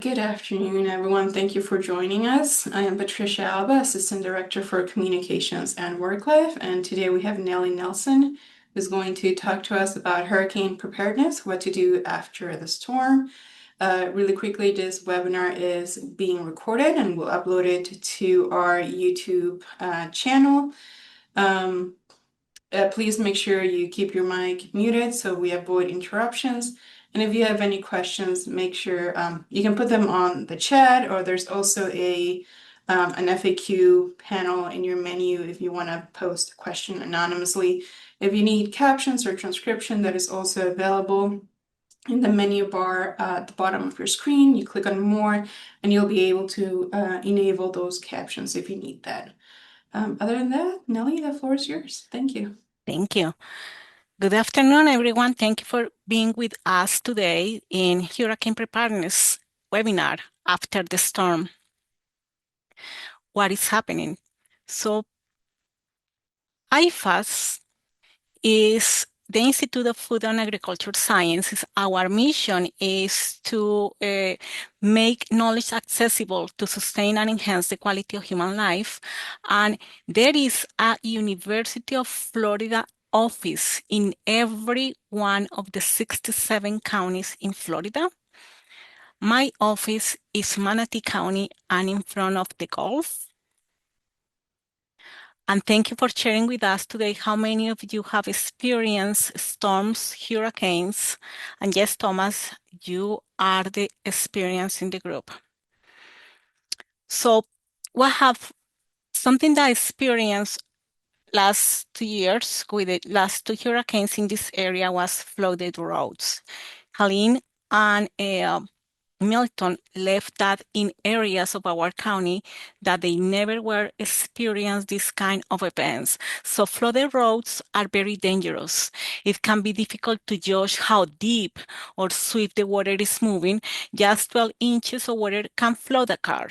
Good afternoon, everyone. Thank you for joining us. I am Patricia Alba, Assistant Director for Communications and Work Life, and today we have Nelly Nelson, who's going to talk to us about hurricane preparedness, what to do after the storm. Really quickly, this webinar is being recorded and we'll upload it to our YouTube channel. Please make sure you keep your mic muted so we avoid interruptions. And if you have any questions, make sure you can put them on the chat, or there's also an FAQ panel in your menu if you want to post a question anonymously. If you need captions or transcription, that is also available in the menu bar at the bottom of your screen. You click on more and you'll be able to enable those captions if you need that. Other than that, Nelly, the floor is yours. Thank you. Thank you. Good afternoon, everyone. Thank you for being with us today in Hurricane Preparedness webinar after the storm. What is happening? So IFAS is the Institute of Food and Agriculture Sciences. Our mission is to make knowledge accessible to sustain and enhance the quality of human life. And there is a University of Florida office in every one of the 67 counties in Florida. My office is Manatee County and in front of the Gulf. And thank you for sharing with us today how many of you have experienced storms, hurricanes. And yes, Thomas, you are the experience in the group. So what have something that I experienced last 2 years with the last two hurricanes in this area was flooded roads. Helene and Milton left that in areas of our county that they never were experienced this kind of events. So flooded roads are very dangerous. It can be difficult to judge how deep or swift the water is moving. Just 12 inches of water can flood a car.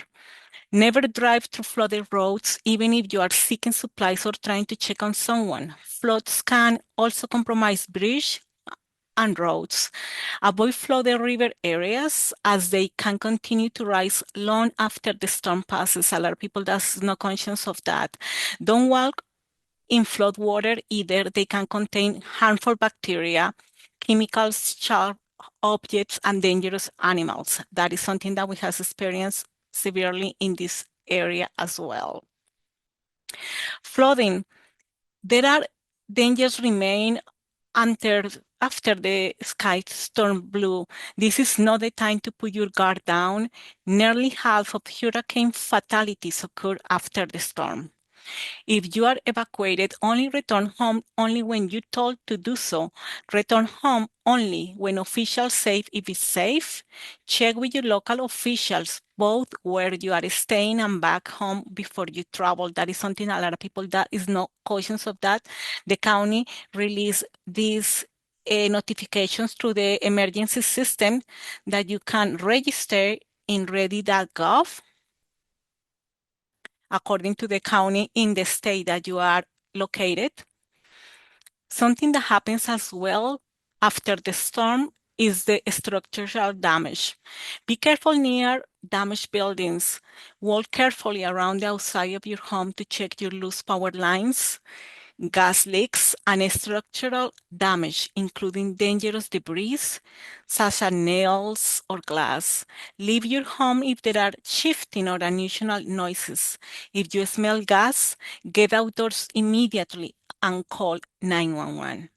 Never drive through flooded roads, even if you are seeking supplies or trying to check on someone. Floods can also compromise bridges and roads. Avoid flooded river areas as they can continue to rise long after the storm passes. A lot of people that's no conscience of that. Don't walk in flood water either. They can contain harmful bacteria, chemicals, sharp objects, and dangerous animals. That is something that we have experienced severely in this area as well. Flooding. There are dangers remain after the sky storm blew. This is not the time to put your guard down. Nearly half of hurricane fatalities occur after the storm. If you are evacuated, only return home only when you're told to do so. Return home only when officials say if it's safe. Check with your local officials, both where you are staying and back home before you travel. That is something a lot of people that is not conscious of that. The county released these notifications through the emergency system that you can register in ready.gov according to the county in the state that you are located. Something that happens as well after the storm is the structural damage. Be careful near damaged buildings. Walk carefully around the outside of your home to check your loose power lines, gas leaks, and structural damage, including dangerous debris such as nails or glass. Leave your home if there are shifting or unusual noises. If you smell gas, get outdoors immediately and call 911.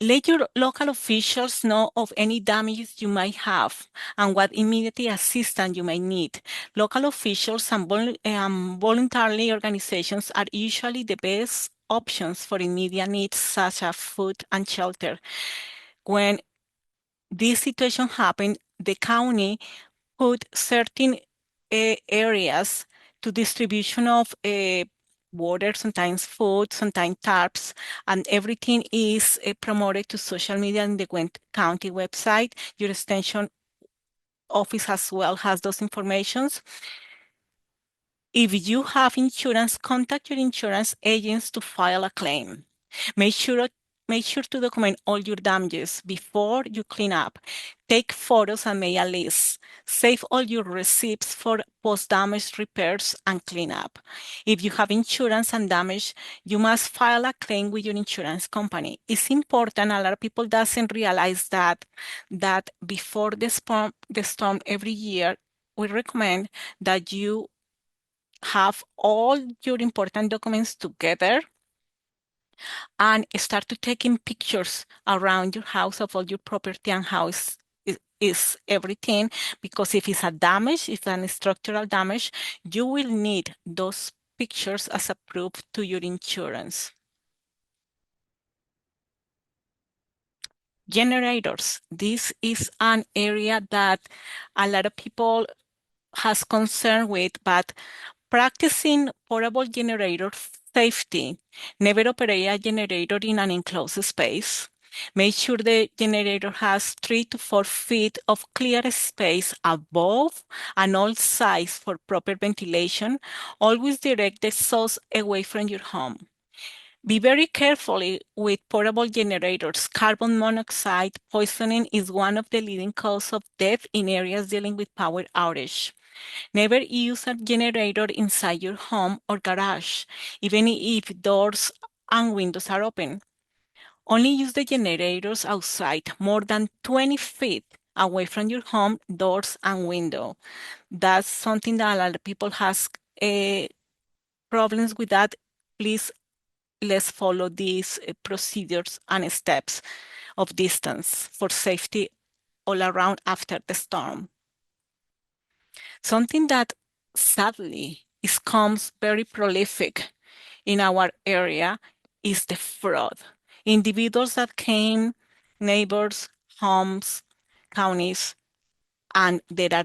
Let your local officials know of any damages you might have and what immediate assistance you may need. Local officials and voluntary organizations are usually the best options for immediate needs such as food and shelter. When this situation happened, the county put certain areas to distribution of water, sometimes food, sometimes tarps, and everything is promoted to social media in the Gwent County website. Your extension office as well has those informations. If you have insurance, contact your insurance agents to file a claim. Make sure make sure to document all your damages before you clean up. Take photos and make a list. Save all your receipts for post-damage repairs and cleanup. If you have insurance and damage, you must file a claim with your insurance company. It's important. A lot of people doesn't realize that before the storm every year, we recommend that you have all your important documents together and start to taking pictures around your house of all your property and how is everything, because if it's a damage, if it's a structural damage, you will need those pictures as a proof to your insurance. Generators. This is an area that a lot of people has concern with, but practicing portable generator safety. Never operate a generator in an enclosed space. Make sure the generator has 3 to 4 feet of clear space above and all sides for proper ventilation. Always direct the source away from your home. Be very careful with portable generators. Carbon monoxide poisoning is one of the leading causes of death in areas dealing with power outage. Never use a generator inside your home or garage, even if doors and windows are open. Only use the generators outside, more than 20 feet away from your home, doors, and window. That's something that a lot of people has problems with that. Please, let's follow these procedures and steps of distance for safety all around after the storm. Something that sadly becomes very prolific in our area is the fraud. Individuals that came, neighbors, homes, counties, and there are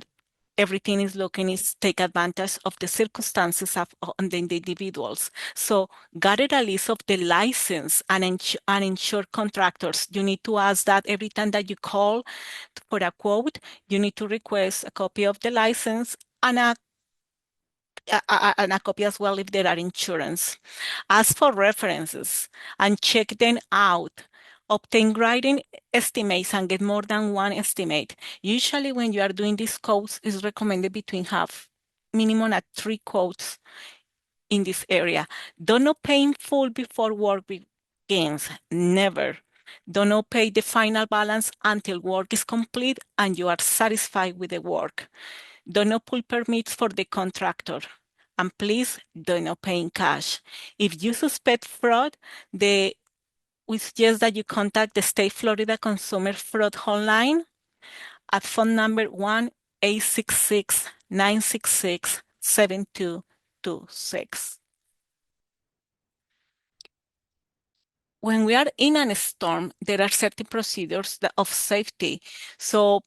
everything is looking is take advantage of the circumstances of on the individuals. So gather a list of the license and uninsured contractors. You need to ask that every time that you call for a quote, you need to request a copy of the license and a copy as well if there are insurance. Ask for references and check them out. Obtain writing estimates and get more than one estimate. Usually when you are doing these quotes, it's recommended between half, minimum at 3 quotes in this area. Do not pay in full before work begins. Never. Do not pay the final balance until work is complete and you are satisfied with the work. Do not pull permits for the contractor. And please do not pay in cash. If you suspect fraud, we suggest that you contact the State Florida Consumer Fraud Hotline at phone number 1-866-966-7226. When we are in a storm, there are certain procedures of safety. So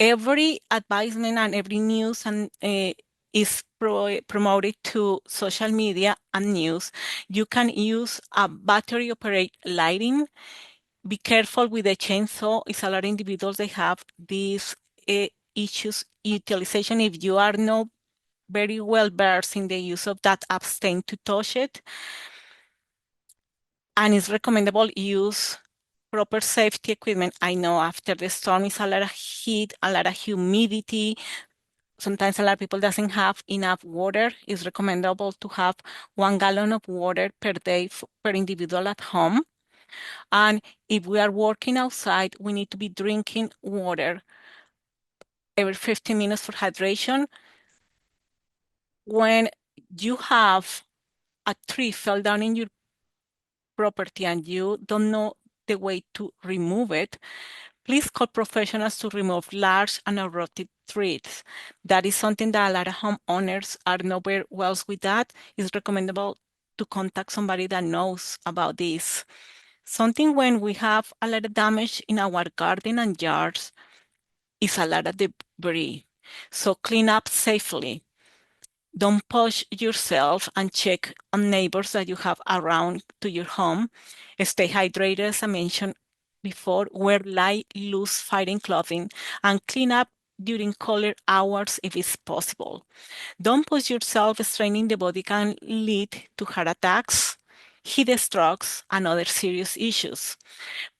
every advisement and every news and is promoted to social media and news. You can use a battery operated lighting. Be careful with the chainsaw. It's a lot of individuals they have these issues utilization. If you are not very well versed in the use of that, abstain to touch it. And it's recommendable use proper safety equipment. I know after the storm is a lot of heat, a lot of humidity. Sometimes a lot of people doesn't have enough water. It's recommendable to have 1 gallon of water per day per individual at home. And if we are working outside, we need to be drinking water every 15 minutes for hydration. When you have a tree fell down in your property and you don't know the way to remove it, please call professionals to remove large and uprooted trees. That is something that a lot of homeowners are not very well with that. It's recommendable to contact somebody that knows about this. Something when we have a lot of damage in our garden and yards is a lot of debris. So clean up safely. Don't push yourself and check on neighbors that you have around to your home. Stay hydrated, as I mentioned before. Wear light, loose fighting clothing and clean up during colder hours if it's possible. Don't push yourself. Straining the body can lead to heart attacks. heat strokes, and other serious issues.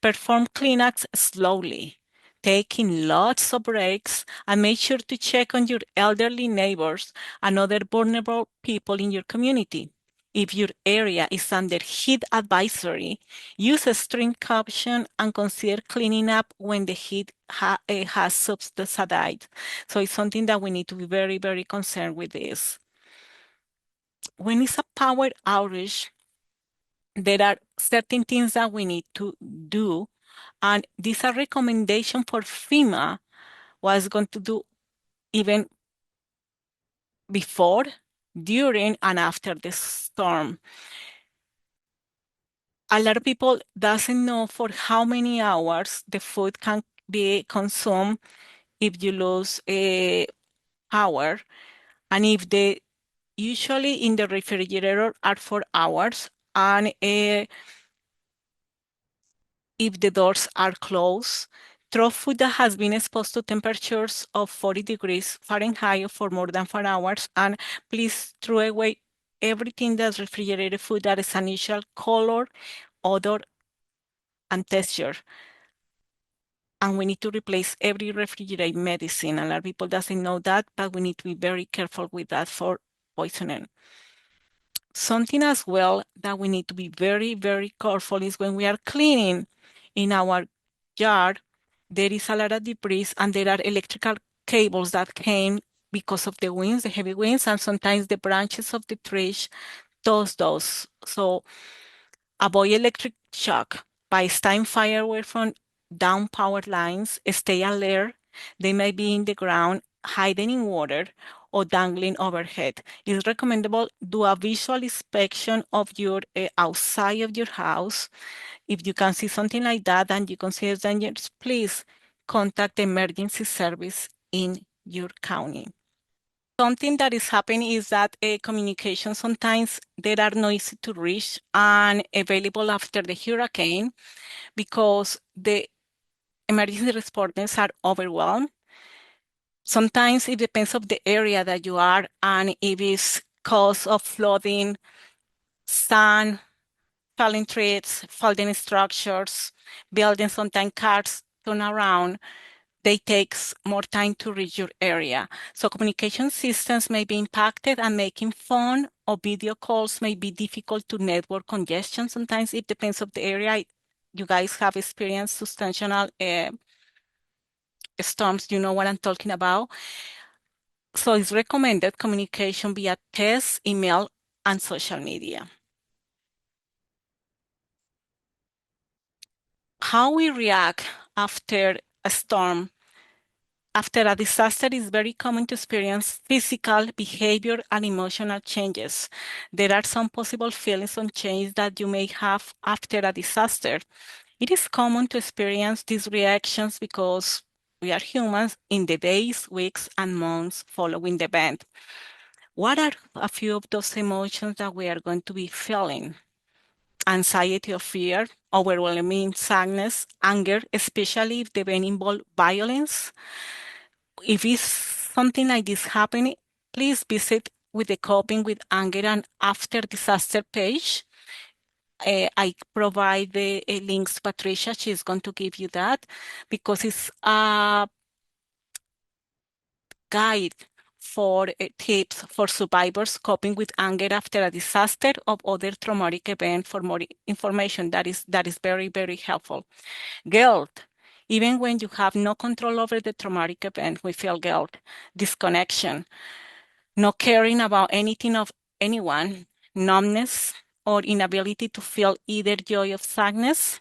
Perform cleanups slowly, taking lots of breaks, and make sure to check on your elderly neighbors and other vulnerable people in your community. If your area is under heat advisory, use a string caption and consider cleaning up when the heat has subsided. So it's something that we need to be very, very concerned with this. When it's a power outage, there are certain things that we need to do, and these are recommendation for FEMA was going to do even before, during, and after the storm. A lot of people doesn't know for how many hours the food can be consumed if you lose a power, and if they usually in the refrigerator are 4 hours, and if the doors are closed. Throw food that has been exposed to temperatures of 40 degrees Fahrenheit for more than 4 hours, and please throw away everything that's refrigerated food that is unusual color, odor, and texture. And we need to replace every refrigerated medicine. A lot of people doesn't know that, but we need to be very careful with that for poisoning. Something as well that we need to be very, very careful is when we are cleaning in our yard, there is a lot of debris and there are electrical cables that came because of the winds, the heavy winds, and sometimes the branches of the trees toss those. So avoid electric shock by staying far away from down power lines. Stay alert. They may be in the ground, hiding in water, or dangling overhead. It's recommendable do a visual inspection of your outside of your house. If you can see something like that and you consider dangerous, please contact the emergency service in your county. Something that is happening is that communication sometimes they are not easy to reach and available after the hurricane because the emergency responders are overwhelmed. Sometimes it depends of the area that you are and if it's cause of flooding, sand, falling trees, falling structures, buildings, sometimes cars turn around. They takes more time to reach your area. So communication systems may be impacted and making phone or video calls may be difficult to network congestion. Sometimes it depends of the area. You guys have experienced substantial storms, you know what I'm talking about. So it's recommended communication via text, email, and social media. How we react after a storm. After a disaster, it's very common to experience physical, behavior, and emotional changes. There are some possible feelings and changes that you may have after a disaster. It is common to experience these reactions because we are humans in the days, weeks, and months following the event. What are a few of those emotions that we are going to be feeling? Anxiety or fear, overwhelming sadness, anger, especially if the event involves violence. If it's something like this happening, please visit with the Coping with Anger and After Disaster page. I provide the links to Patricia. She's going to give you that because it's a guide for tips for survivors coping with anger after a disaster or other traumatic event. For more information, that is very, very helpful. Guilt. Even when you have no control over the traumatic event, we feel guilt, disconnection, not caring about anything of anyone, numbness, or inability to feel either joy or sadness,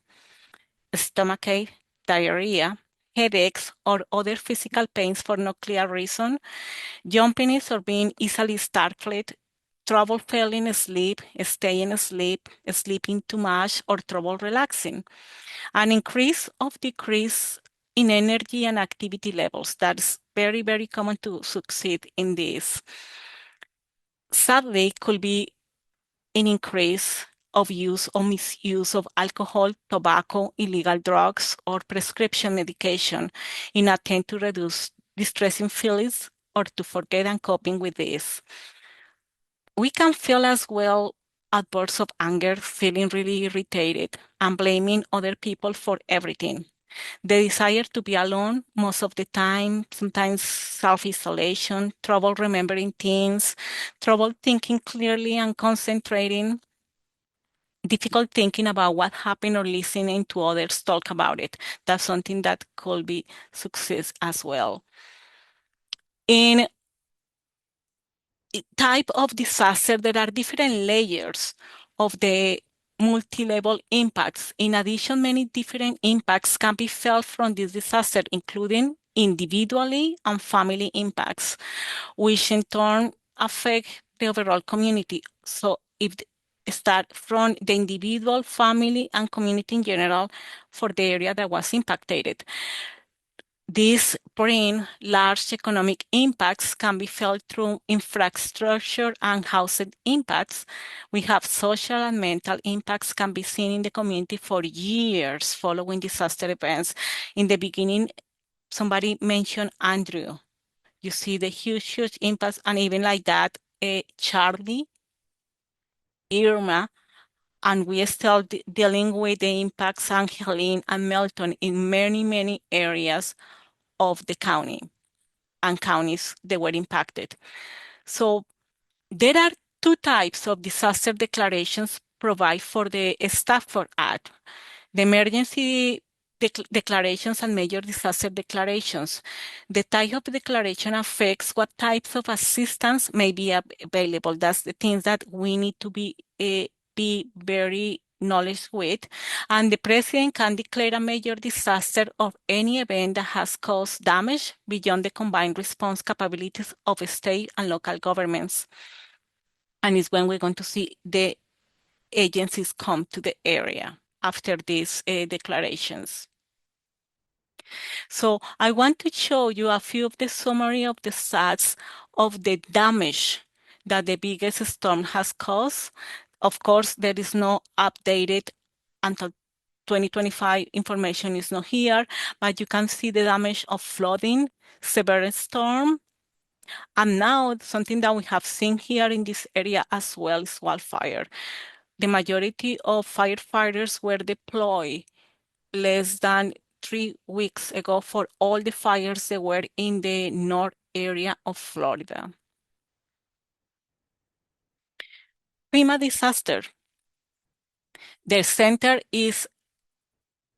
stomachache, diarrhea, headaches, or other physical pains for no clear reason, jumpiness or being easily startled, trouble falling asleep, staying asleep, sleeping too much, or trouble relaxing. An increase of decrease in energy and activity levels. That's very, very common to succeed in this. Sadly, could be an increase of use or misuse of alcohol, tobacco, illegal drugs, or prescription medication in attempt to reduce distressing feelings or to forget and coping with this. We can feel as well outbursts of anger, feeling really irritated, and blaming other people for everything. The desire to be alone most of the time, sometimes self-isolation, trouble remembering things, trouble thinking clearly and concentrating, difficult thinking about what happened or listening to others talk about it. That's something that could be success as well. In type of disaster, there are different layers of the multi-level impacts. In addition, many different impacts can be felt from this disaster, including individually and family impacts, which in turn affect the overall community. So if start from the individual, family, and community in general for the area that was impacted. These bring large economic impacts can be felt through infrastructure and housing impacts. We have social and mental impacts can be seen in the community for years following disaster events. In the beginning, somebody mentioned Andrew. You see the huge impacts, and even like that, Charlie, Irma, and we are still dealing with the impacts on Helene and Milton in many areas of the county and counties that were impacted. So there are two types of disaster declarations provide for the Stafford Act. The emergency declarations and major disaster declarations. The type of declaration affects what types of assistance may be available. That's the things that we need to be very knowledge with. And the president can declare a major disaster of any event that has caused damage beyond the combined response capabilities of state and local governments. And it's when we're going to see the agencies come to the area after these declarations. So I want to show you a few of the summary of the stats of the damage that the biggest storm has caused. Of course, there is no updated until 2025 information is not here, but you can see the damage of flooding, severe storm, and now something that we have seen here in this area as well is wildfire. The majority of firefighters were deployed less than 3 weeks ago for all the fires that were in the north area of Florida. FEMA disaster. The center is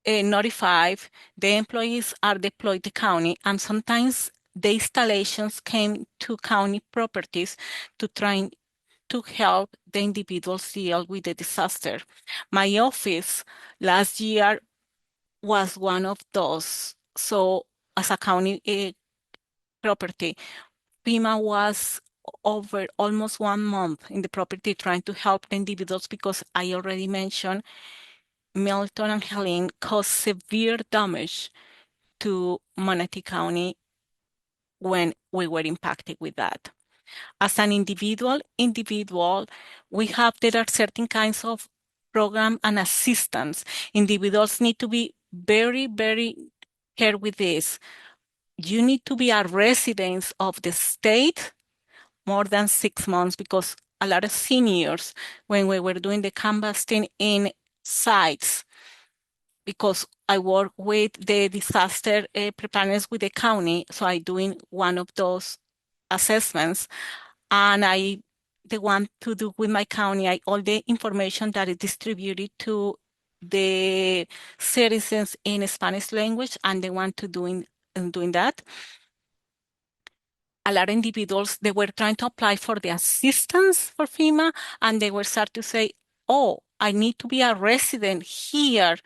notified, the employees are deployed to county, and sometimes the installations came to county properties to try to help the individuals deal with the disaster. My office last year was one of those. So as a county property, FEMA was over almost 1 month in the property trying to help the individuals because I already mentioned Milton and Helene caused severe damage to Manatee County when we were impacted with that. As an individual, there are certain kinds of program and assistance. Individuals need to be very careful with this. You need to be a resident of the state more than 6 months because a lot of seniors, when we were doing the canvassing in sites, because I work with the disaster preparedness with the county, so I doing one of those assessments, and the one to do with my county, all the information that is distributed to the citizens in Spanish language, and the one to doing that. A lot of individuals, they were trying to apply for the assistance for FEMA, and they were start to say, oh, I need to be a resident here,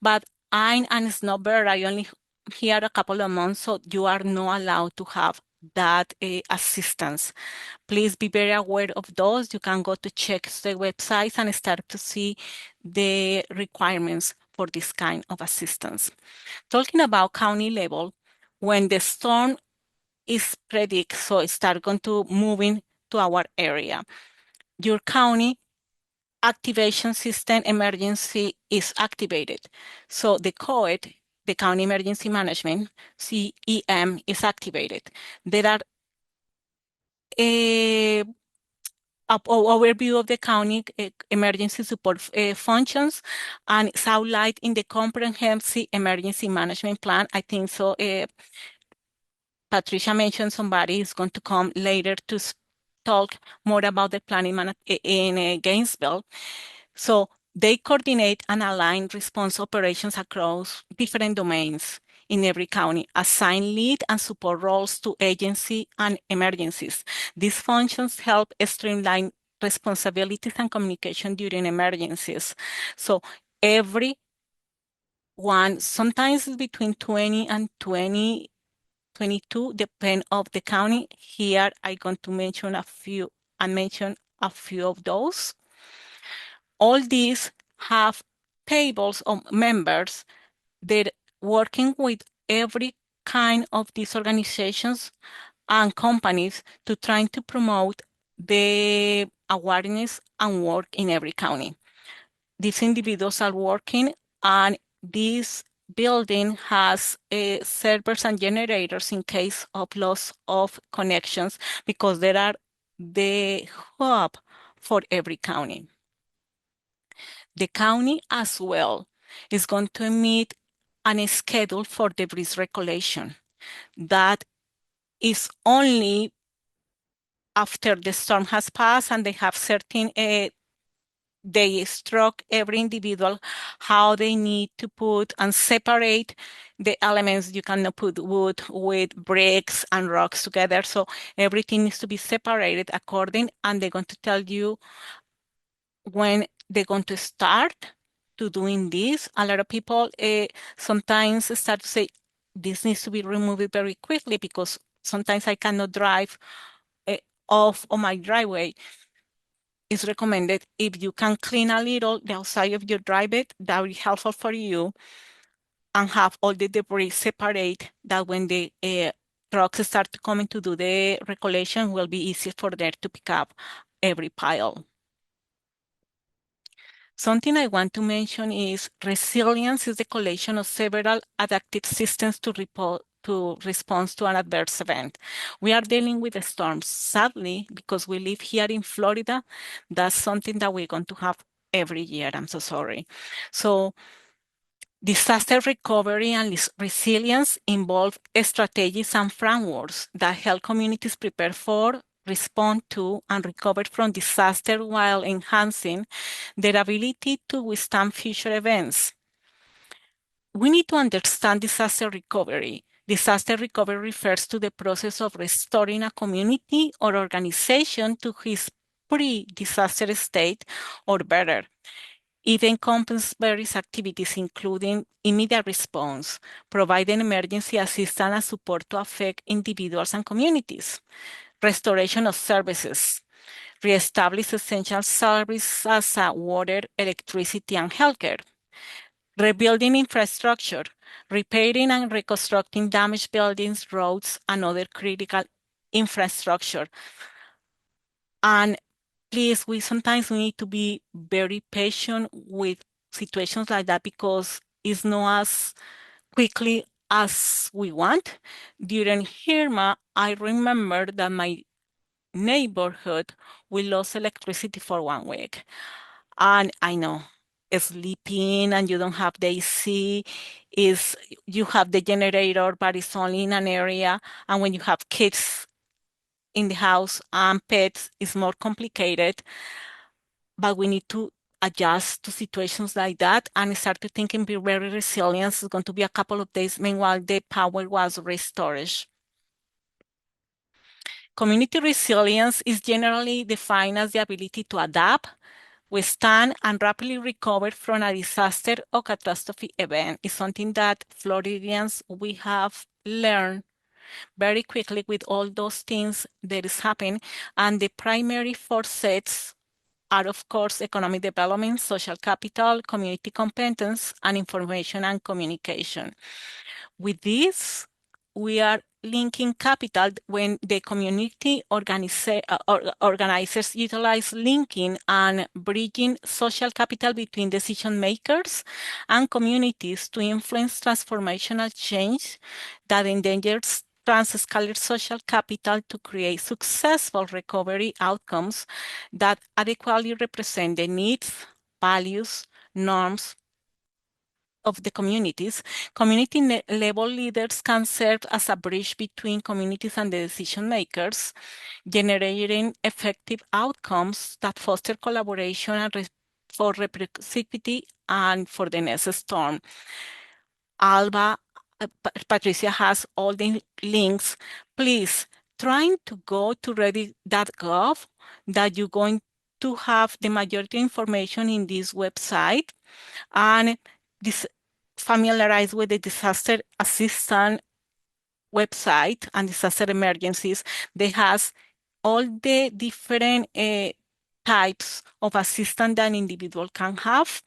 but I'm a snowbird. I only here a couple of months, so you are not allowed to have that assistance. Please be very aware of those. You can go to check the websites and start to see the requirements for this kind of assistance. Talking about county level, when the storm is predict, so it start going to moving to our area. Your county activation system emergency is activated. So the COED, the County Emergency Management, CEM, is activated. There are overview of the county emergency support functions, and it's outlined in the comprehensive emergency management plan. I think so. Patricia mentioned somebody is going to come later to talk more about the planning in Gainesville. So they coordinate and align response operations across different domains in every county, assign lead and support roles to agency and emergencies. These functions help streamline responsibilities and communication during emergencies. So every one, sometimes it's between 20 and 22, depend of the county. Here I'm going to mention a few. I mentioned a few of those. All these have tables of members that working with every kind of these organizations and companies to trying to promote the awareness and work in every county. These individuals are working, and this building has servers and generators in case of loss of connections, because there are the hub for every county. The county as well is going to emit a schedule for debris recollection that is only after the storm has passed, and they have certain they instruct every individual how they need to put and separate the elements. You cannot put wood with bricks and rocks together. So everything needs to be separated according, and they're going to tell you when they're going to start to doing this. A lot of people sometimes start to say, this needs to be removed very quickly because sometimes I cannot drive uh, off on my driveway. It's recommended if you can clean a little the outside of your driveway, that will be helpful for you, and have all the debris separate, that when the trucks start coming to do the recollection, will be easy for them to pick up every pile. Something I want to mention is resilience is the collection of several adaptive systems to respond to an adverse event. We are dealing with the storms. Sadly, because we live here in Florida, that's something that we're going to have every year. I'm so sorry. So disaster recovery and resilience involve strategies and frameworks that help communities prepare for, respond to, and recover from disaster while enhancing their ability to withstand future events. We need to understand disaster recovery. Disaster recovery refers to the process of restoring a community or organization to its pre-disaster state or better. It encompasses various activities, including immediate response, providing emergency assistance and support to affect individuals and communities, restoration of services, reestablish essential services as water, electricity, and healthcare, rebuilding infrastructure, repairing and reconstructing damaged buildings, roads, and other critical infrastructure. And please, we sometimes need to be very patient with situations like that, because it's not as quickly as we want. During Irma, I remember that my neighborhood, we lost electricity for 1 week. And I know sleeping and you don't have the AC, is you have the generator, but it's only in an area. And when you have kids in the house and pets, it's more complicated. But we need to adjust to situations like that and start to think and be very resilient. It's going to be a couple of days. Meanwhile, the power was restored. Community resilience is generally defined as the ability to adapt, withstand, and rapidly recover from a disaster or catastrophe event. It's something that Floridians, we have learned very quickly with all those things that is happening. And the primary four sets are, of course, economic development, social capital, community competence, and information and communication. With this, we are linking capital when the community organizers utilize linking and bridging social capital between decision makers and communities to influence transformational change that endangers trans-escalated social capital to create successful recovery outcomes that adequately represent the needs, values, norms of the communities. Community level leaders can serve as a bridge between communities and the decision makers, generating effective outcomes that foster collaboration and for reciprocity and for the next storm. Alba, Patricia has all the links. Please trying to go to ready.gov that you're going to have the majority information in this website and this familiarize with the disaster assistance website and disaster emergencies. They has all the different types of assistance that an individual can have.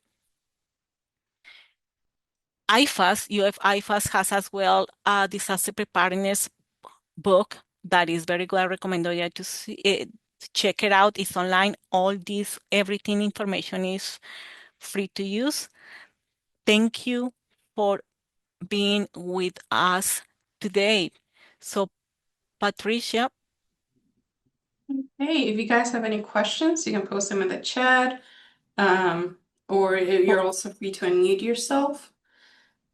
IFAS, UF IFAS has as well a disaster preparedness book that is very good. I recommend you to see it, check it out. It's online. All this, everything information is free to use. Thank you for being with us today. So, Patricia, Hey, if you guys have any questions, you can post them in the chat, or oh, you're also free to unmute yourself.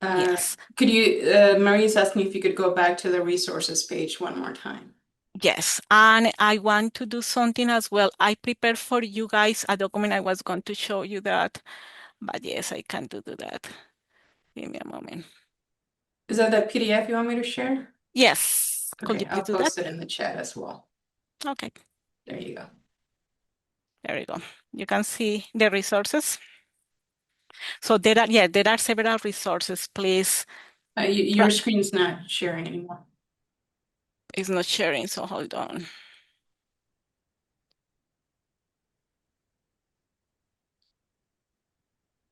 yes, Could you, Marie's asking if you could go back to the resources page one more time. yes. And I want to do something as well. I prepared for you guys a document. I was going to show you that, but yes, I can do that. Give me a moment. Is that the PDF you want me to share? Yes, could Okay, you please I'll do that? post it in the chat as well. Okay, There you go. there you go. You can see the resources. So there are several resources. Please, Your screen's not sharing anymore. it's not sharing, so hold on.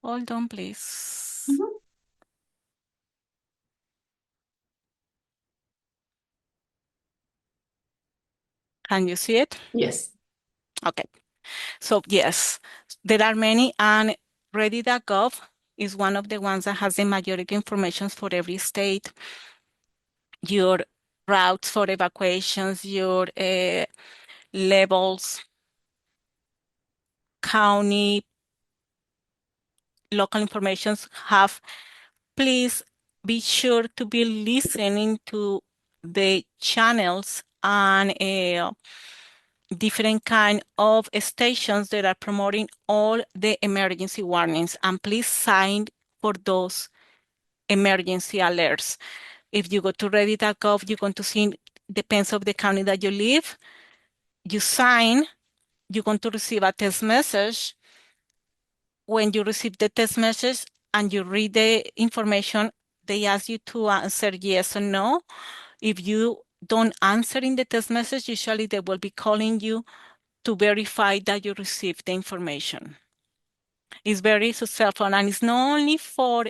Hold on, please. Mhm. Can you see it? Yes. Okay. So yes, there are many, and ready.gov is one of the ones that has the majority information for every state, your routes for evacuations, your levels, county, local informations have. Please be sure to be listening to the channels and different kind of stations that are promoting all the emergency warnings, and please sign for those emergency alerts. If you go to ready.gov, you're going to see, depends of the county that you live, you sign, you're going to receive a text message. When you receive the text message and you read the information, they ask you to answer yes or no. If you don't answer in the text message, usually they will be calling you to verify that you received the information. It's very successful, and it's not only for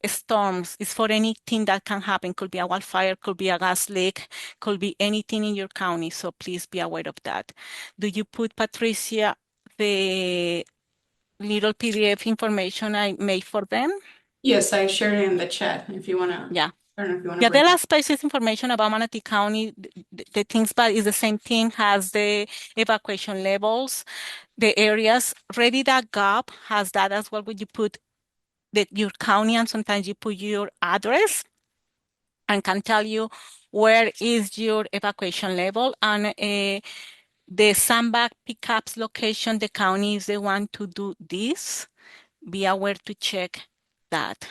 storms, it's for anything that can happen. Could be a wildfire, could be a gas leak, could be anything in your county. So please be aware of that. Do you put, Patricia, the little PDF information I made for them? Yes, I shared it in the chat if you wanna, Yeah. I don't know if you wanna Yeah, bring there it. are spaces information about Manatee County, the things, but it's the same thing, has the evacuation levels, the areas. Ready.gov has that as well, where you put your county and sometimes you put your address and can tell you where is your evacuation level. And the sandbag pickups location, the county is the one to do this. Be aware to check that.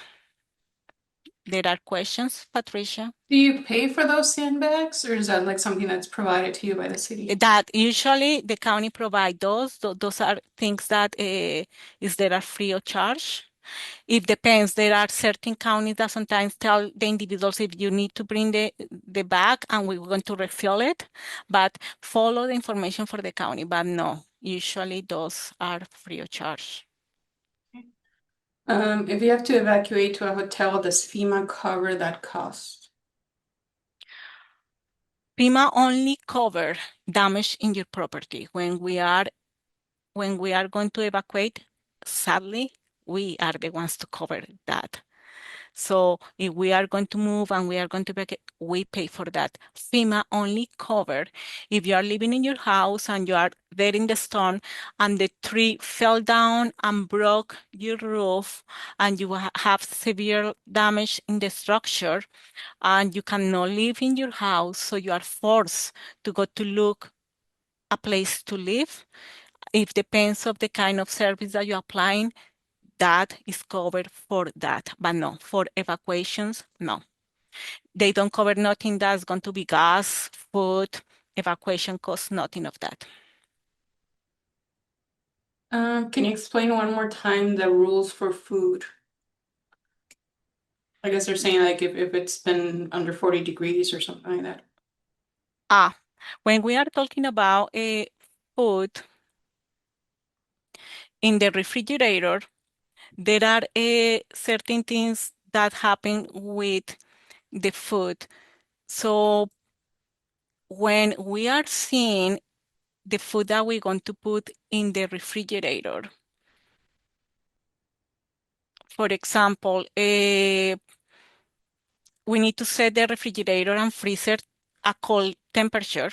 There are questions, Patricia? Do you pay for those sandbags, or is that like something that's provided to you by the city? That usually the county provide those. Those are things that is there are free of charge. It depends. There are certain counties that sometimes tell the individuals if you need to bring the bag and we're going to refill it, but follow the information for the county. But no, usually those are free of charge. If you have to evacuate to a hotel, does FEMA cover that cost? FEMA only cover damage in your property. When we are going to evacuate, sadly, we are the ones to cover that. So if we are going to move and we are going to make it, we pay for that. FEMA only covered if you are living in your house and you are there in the storm and the tree fell down and broke your roof and you have severe damage in the structure and you cannot live in your house, so you are forced to go to look a place to live. It depends of the kind of service that you're applying, that is covered for that, but no, for evacuations, no. They don't cover nothing that's going to be gas, food, evacuation costs, nothing of that. Can you explain one more time the rules for food? I guess they're saying like if it's been under 40 degrees or something like that. Ah, when we are talking about food in the refrigerator, there are certain things that happen with the food. So when we are seeing the food that we're going to put in the refrigerator, for example, we need to set the refrigerator and freezer a cold temperature.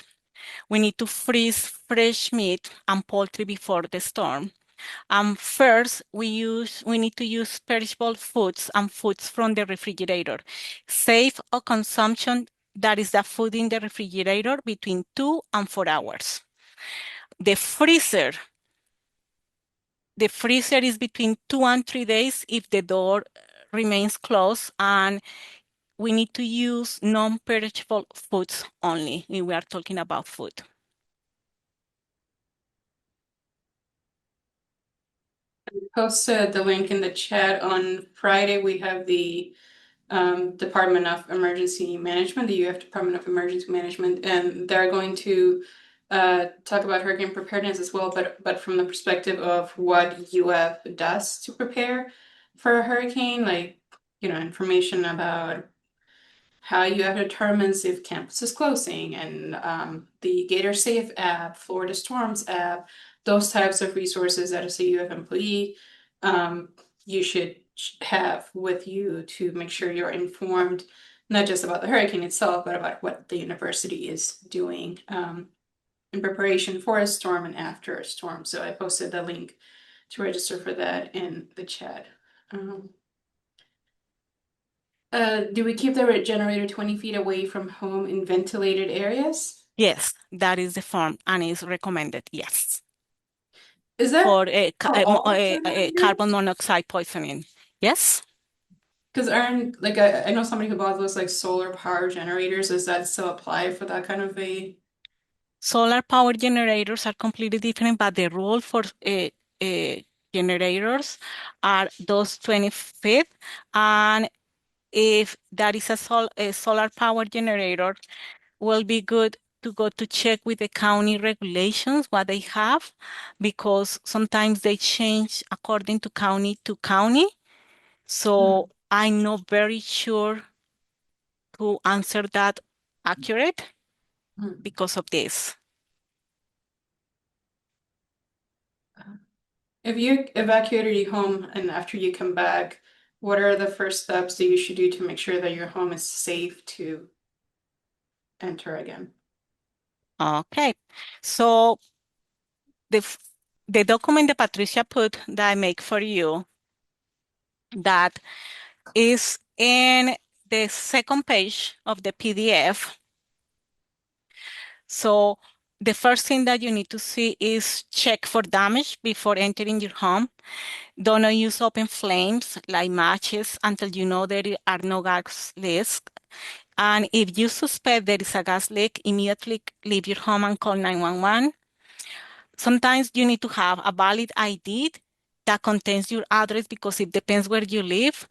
We need to freeze fresh meat and poultry before the storm. First, we need to use perishable foods and foods from the refrigerator. Safe or consumption, that is the food in the refrigerator between 2 and 4 hours. The freezer, the freezer is between 2 and 3 days if the door remains closed, and we need to use non-perishable foods only when we are talking about food. Posted the link in the chat. On Friday, we have the Department of Emergency Management, the UF Department of Emergency Management, and they're going to talk about hurricane preparedness as well, but from the perspective of what UF does to prepare for a hurricane, like, information about how UF determines if campus is closing, and the Gator Safe app, Florida Storms app, those types of resources that as a UF employee, you should have with you to make sure you're informed, not just about the hurricane itself, but about what the university is doing in preparation for a storm and after a storm. So I posted the link to register for that in the chat. Do we keep the generator 20 feet away from home in ventilated areas? Yes, that is the form and is recommended, yes, Is that for for all carbon generators? monoxide poisoning. Yes, Because aren't, like, I know somebody who bought those like solar power generators. Does that still apply for that kind of a? solar power generators are completely different, but the rule for uh, generators are those 20 feet. And if that is a solar power generator, will be good to go to check with the county regulations what they have, because sometimes they change according to county to county. So I'm not very sure to answer that accurate Hmm. because of this. If you evacuated your home and after you come back, what are the first steps that you should do to make sure that your home is safe to enter again? Okay, so the f- the document that Patricia put that I make for you, that is in the second page of the PDF. So the first thing that you need to see is check for damage before entering your home. Do not use open flames like matches until you know there are no gas leaks. And if you suspect there is a gas leak, immediately leave your home and call 911. Sometimes you need to have a valid ID that contains your address, because it depends where you live.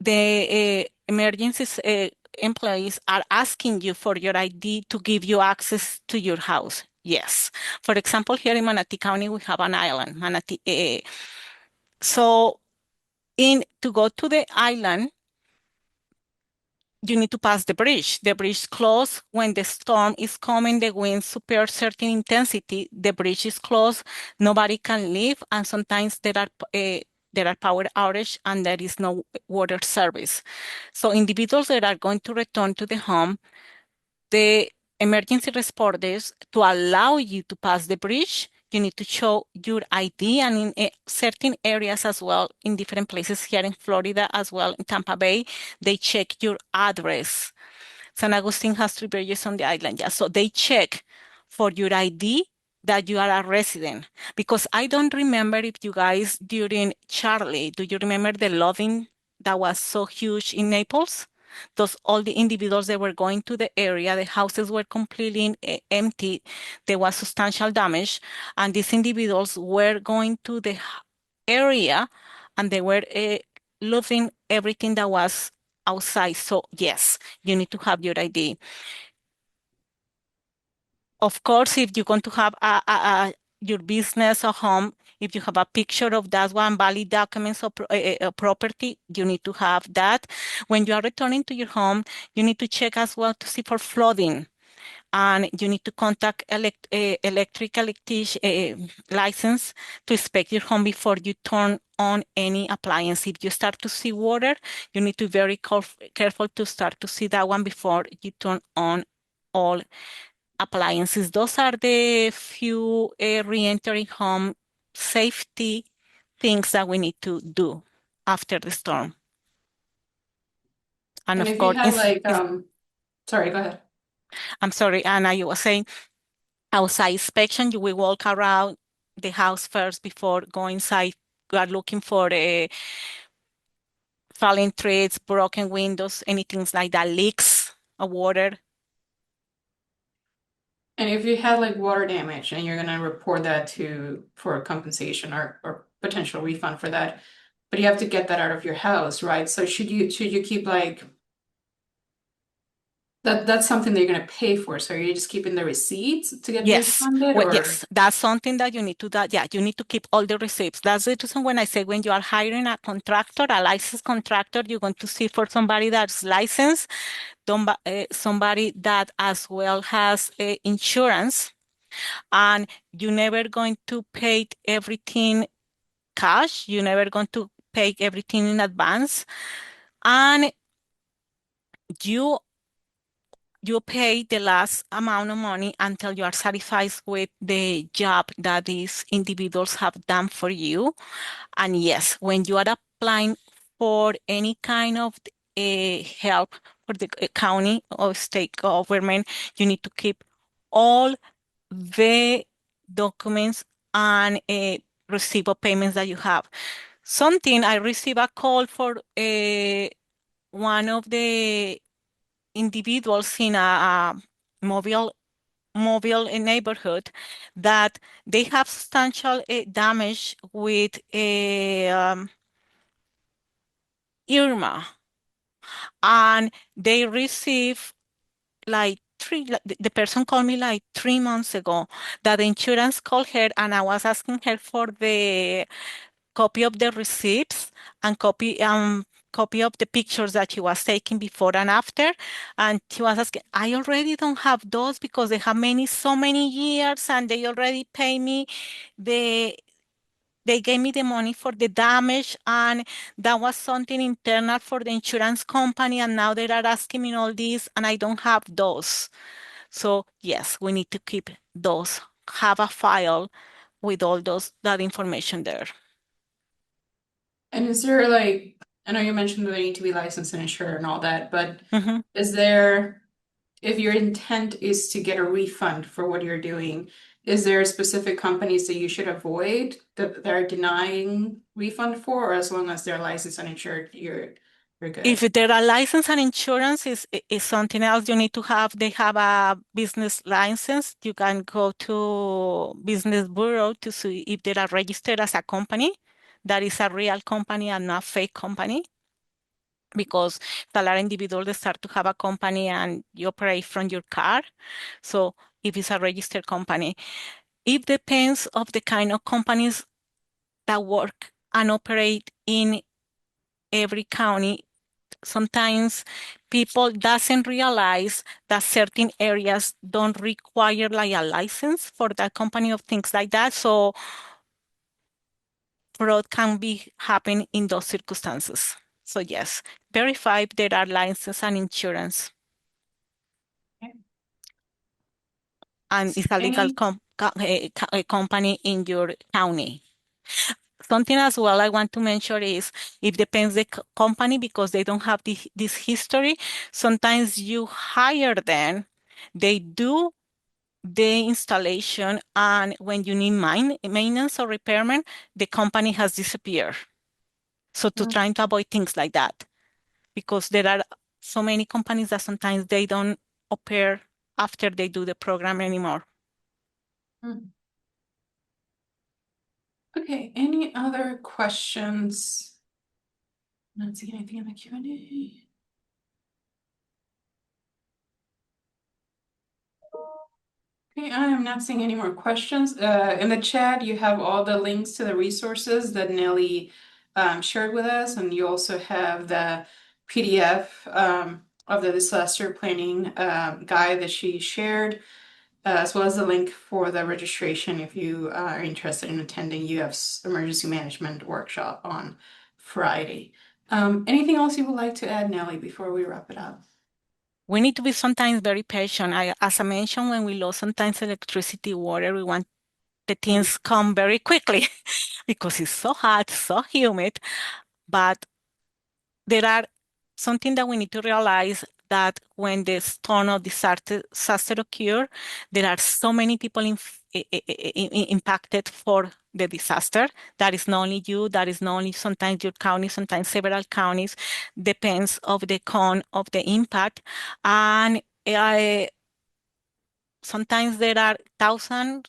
The emergency employees are asking you for your ID to give you access to your house. Yes. For example, here in Manatee County, we have an island, Manatee. So in to go to the island, you need to pass the bridge. The bridge closed when the storm is coming, the winds super certain intensity, the bridge is closed, nobody can leave, and sometimes there are there are power outage and there is no water service. So individuals that are going to return to the home, the emergency responders, to allow you to pass the bridge, you need to show your ID, and in certain areas as well, in different places here in Florida as well, in Tampa Bay, they check your address. San Agustin has 3 bridges on the island, yeah. So they check for your ID that you are a resident. Because I don't remember if you guys during Charlie, do you remember the flooding that was so huge in Naples? Those all the individuals that were going to the area, the houses were completely empty. There was substantial damage, and these individuals were going to the area, and they were losing everything that was outside. So yes, you need to have your ID. Of course, if you're going to have your business or home, if you have a picture of that one, valid documents of property, you need to have that. When you are returning to your home, you need to check as well to see for flooding. And you need to contact license to inspect your home before you turn on any appliance. If you start to see water, you need to be very careful to start to see that one before you turn on all appliances. Those are the few re-entering home safety things that we need to do after the storm. And And of if you course, had like, sorry, go ahead. I'm sorry, Anna, you were saying outside inspection, you will walk around the house first before going inside. You are looking for falling trees, broken windows, anything like that, leaks of water. And if you had like water damage and you're gonna report that to for compensation or potential refund for that, but you have to get that out of your house, right? So should you keep like that's something that you're gonna pay for? So are you just keeping the receipts to get Yes, refunded well, or yes, that's something that you need to that. Yeah, you need to keep all the receipts. That's the reason when I say when you are hiring a contractor, a licensed contractor, you're going to see for somebody that's licensed, somebody that as well has insurance, and you're never going to pay everything cash. You're never going to pay everything in advance, and you you pay the last amount of money until you are satisfied with the job that these individuals have done for you. And yes, when you are applying for any kind of help for the county or state government, you need to keep all the documents and receipt of payments that you have. Something I received a call for one of the individuals in a mobile neighborhood that they have substantial damage with Irma, and they receive like the person called me like 3 months ago that the insurance called her, and I was asking her for the copy of the receipts and copy of the pictures that she was taking before and after. And she was asking, I already don't have those because they have so many years, and they already pay me the they gave me the money for the damage, and that was something internal for the insurance company, and now they are asking me all this and I don't have those. So yes, we need to keep those, have a file with all that information there. and is there like I know you mentioned that they need to be licensed and insured and all that, but Mhm. is there if your intent is to get a refund for what you're doing, is there specific companies that you should avoid that they're denying refund for, or as long as they're licensed and insured, you're If good? there are license and insurance is something else you need to have. They have a business license. You can go to business bureau to see if they are registered as a company. That is a real company and not fake company. Because a lot of individuals they start to have a company and you operate from your car. So if it's a registered company, it depends of the kind of companies that work and operate in every county. Sometimes people doesn't realize that certain areas don't require like a license for that company of things like that. So fraud can be happen in those circumstances. So yes, verify if there are license and insurance Okay. and it's a legal Any? a company in your county. Something as well I want to mention is it depends the company because they don't have this history. Sometimes you hire them, they do the installation, and when you need maintenance or repairment, the company has disappeared. So to Mm, trying to avoid things like that, because there are so many companies that sometimes they don't appear after they do the program anymore. mm. Okay, any other questions? Not seeing anything in the Q&A. Okay, I am not seeing any more questions. In the chat, you have all the links to the resources that Nelly shared with us, and you also have the PDF of the disaster planning guide that she shared, as well as the link for the registration if you are interested in attending UF's emergency management workshop on Friday. Anything else you would like to add, Nelly, before we wrap it up? We need to be sometimes very patient. As I mentioned, when we lost sometimes electricity, water, we want the Mm, things come very quickly because it's so hot, so humid. But there are something that we need to realize that when the storm or disaster occur, there are so many people impacted for the disaster. That is not only you, that is not only sometimes your county, sometimes several counties, depends of the con of the impact. And sometimes there are thousands,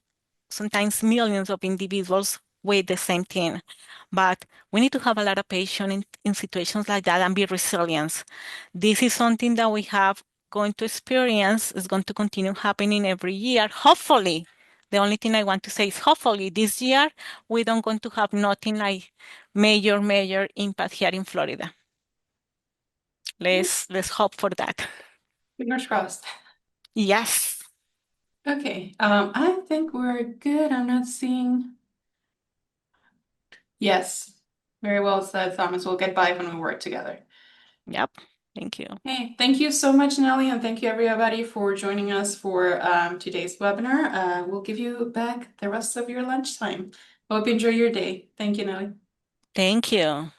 sometimes millions of individuals with the same thing. But we need to have a lot of patience in situations like that and be resilient. This is something that we have going to experience, is going to continue happening every year. Hopefully, the only thing I want to say is hopefully this year we don't going to have nothing like major impact here in Florida. yeah, Let's hope for that. fingers crossed. Yes. Okay, I think we're good. I'm not seeing. Yes, very well said, Thomas. We'll get by when we work together. Yep. Thank you. Hey, thank you so much, Nelly, and thank you everybody for joining us for today's webinar. We'll give you back the rest of your lunchtime. Hope you enjoy your day. Thank you, Nelly. Thank you.